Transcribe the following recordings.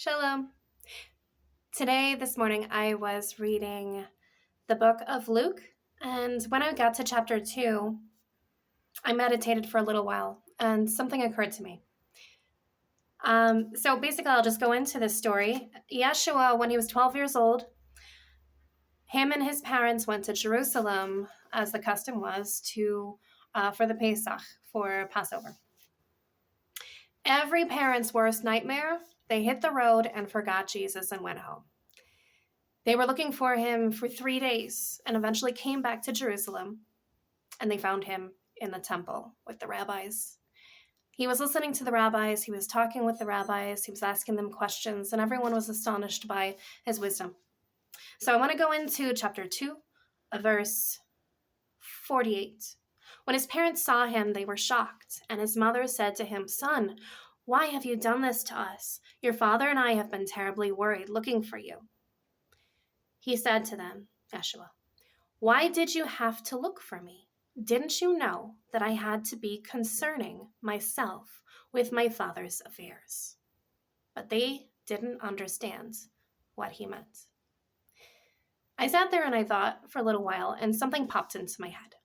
Shalom. This morning, I was reading the book of Luke, and when I got to chapter 2, I meditated for a little while, and something occurred to me. So basically, I'll just go into this story. Yeshua, when he was 12 years old, him and his parents went to Jerusalem, as the custom was, for the Pesach, for Passover. Every parent's worst nightmare, they hit the road and forgot Jesus and went home. They were looking for him for 3 days and eventually came back to Jerusalem, and they found him in the temple with the rabbis. He was listening to the rabbis, he was talking with the rabbis, he was asking them questions, and everyone was astonished by his wisdom. So I want to go into chapter 2, verse 48. When his parents saw him, they were shocked, and his mother said to him, "Son, why have you done this to us? Your father and I have been terribly worried looking for you." He said to them, Yeshua, "Why did you have to look for me? Didn't you know that I had to be concerning myself with my father's affairs?" But they didn't understand what he meant. I sat there and I thought for a little while, and something popped into my head.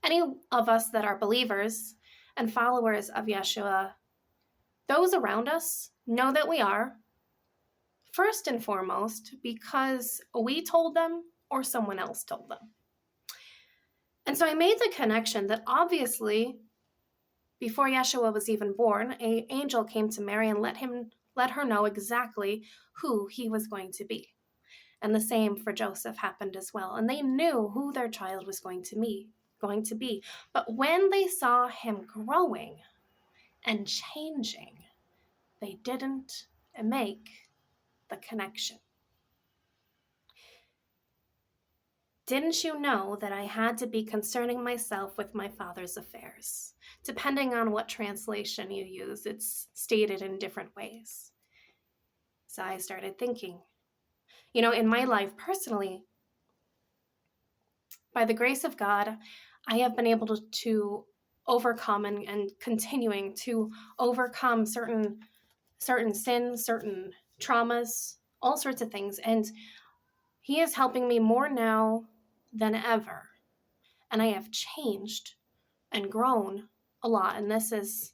Any of us that are believers and followers of Yeshua, those around us know that we are, first and foremost, because we told them or someone else told them. And so I made the connection that obviously, before Yeshua was even born, an angel came to Mary and let her know exactly who he was going to be. And the same for Joseph happened as well. And they knew who their child was going to be. But when they saw him growing and changing, they didn't make the connection. Didn't you know that I had to be concerning myself with my father's affairs? Depending on what translation you use, it's stated in different ways. So I started thinking, in my life personally, by the grace of God, I have been able to overcome and continuing to overcome certain sins, certain traumas, all sorts of things. And he is helping me more now than ever. And I have changed and grown a lot. And this is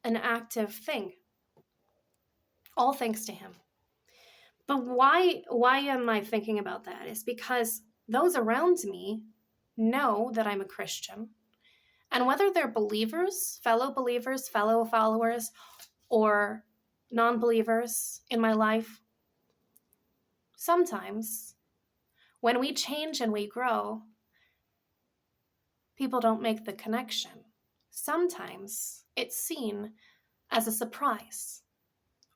an active thing. All thanks to him. But why am I thinking about that? Is because those around me know that I'm a Christian. And whether they're believers, fellow followers, or non-believers in my life, sometimes when we change and we grow, people don't make the connection. Sometimes it's seen as a surprise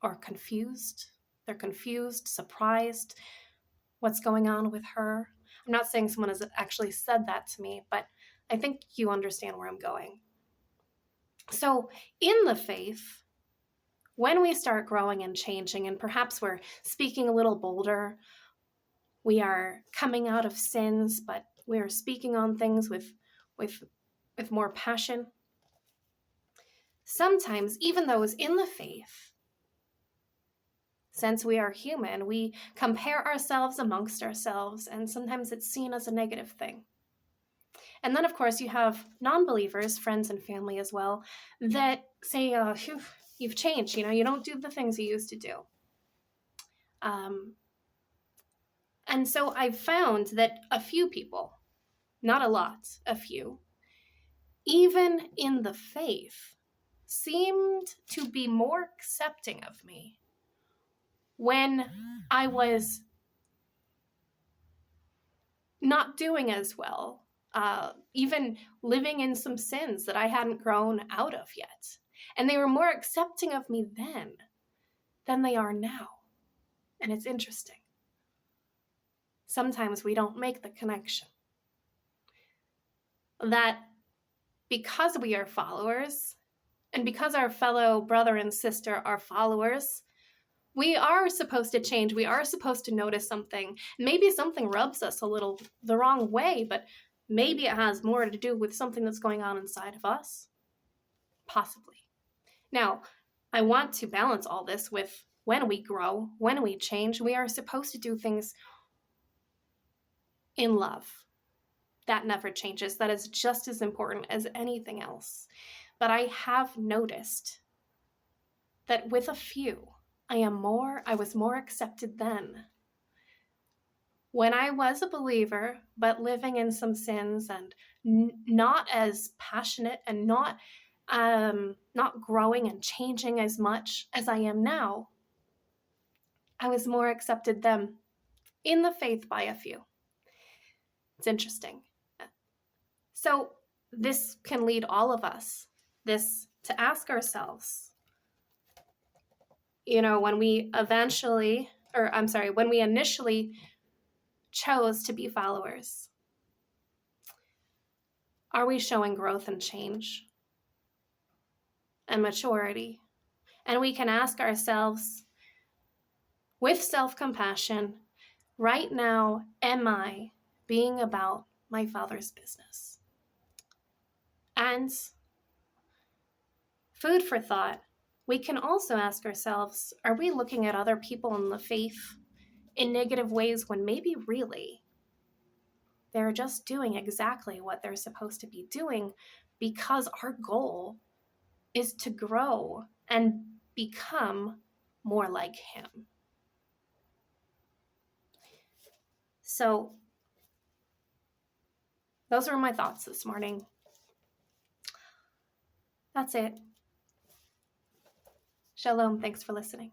or confused. They're confused, surprised. What's going on with her? I'm not saying someone has actually said that to me, but I think you understand where I'm going. So in the faith, when we start growing and changing, and perhaps we're speaking a little bolder, we are coming out of sins, but we are speaking on things with more passion. Sometimes, even those in the faith, since we are human, we compare ourselves amongst ourselves, and sometimes it's seen as a negative thing. And then, of course, you have non-believers, friends and family as well, that say, "Oh, you've changed, you don't do the things you used to do." And so I've found that a few people, not a lot, a few, even in the faith, seemed to be more accepting of me when I was not doing as well, even living in some sins that I hadn't grown out of yet. And they were more accepting of me then than they are now. And it's interesting. Sometimes we don't make the connection that because we are followers, and because our fellow brother and sister are followers, we are supposed to change. We are supposed to notice something. Maybe something rubs us a little the wrong way, but maybe it has more to do with something that's going on inside of us. Possibly. Now, I want to balance all this with when we grow, when we change, we are supposed to do things in love. That never changes. That is just as important as anything else. But I have noticed that with a few, I was more accepted then. When I was a believer, but living in some sins and not as passionate and not growing and changing as much as I am now, I was more accepted then in the faith by a few. It's interesting. So this can lead all of us to ask ourselves, when we initially chose to be followers, are we showing growth and change and maturity? And we can ask ourselves with self-compassion, right now, am I being about my Father's business? And food for thought, we can also ask ourselves, are we looking at other people in the faith in negative ways when maybe really they're just doing exactly what they're supposed to be doing, because our goal is to grow and become more like him. So those were my thoughts this morning. That's it. Shalom. Thanks for listening.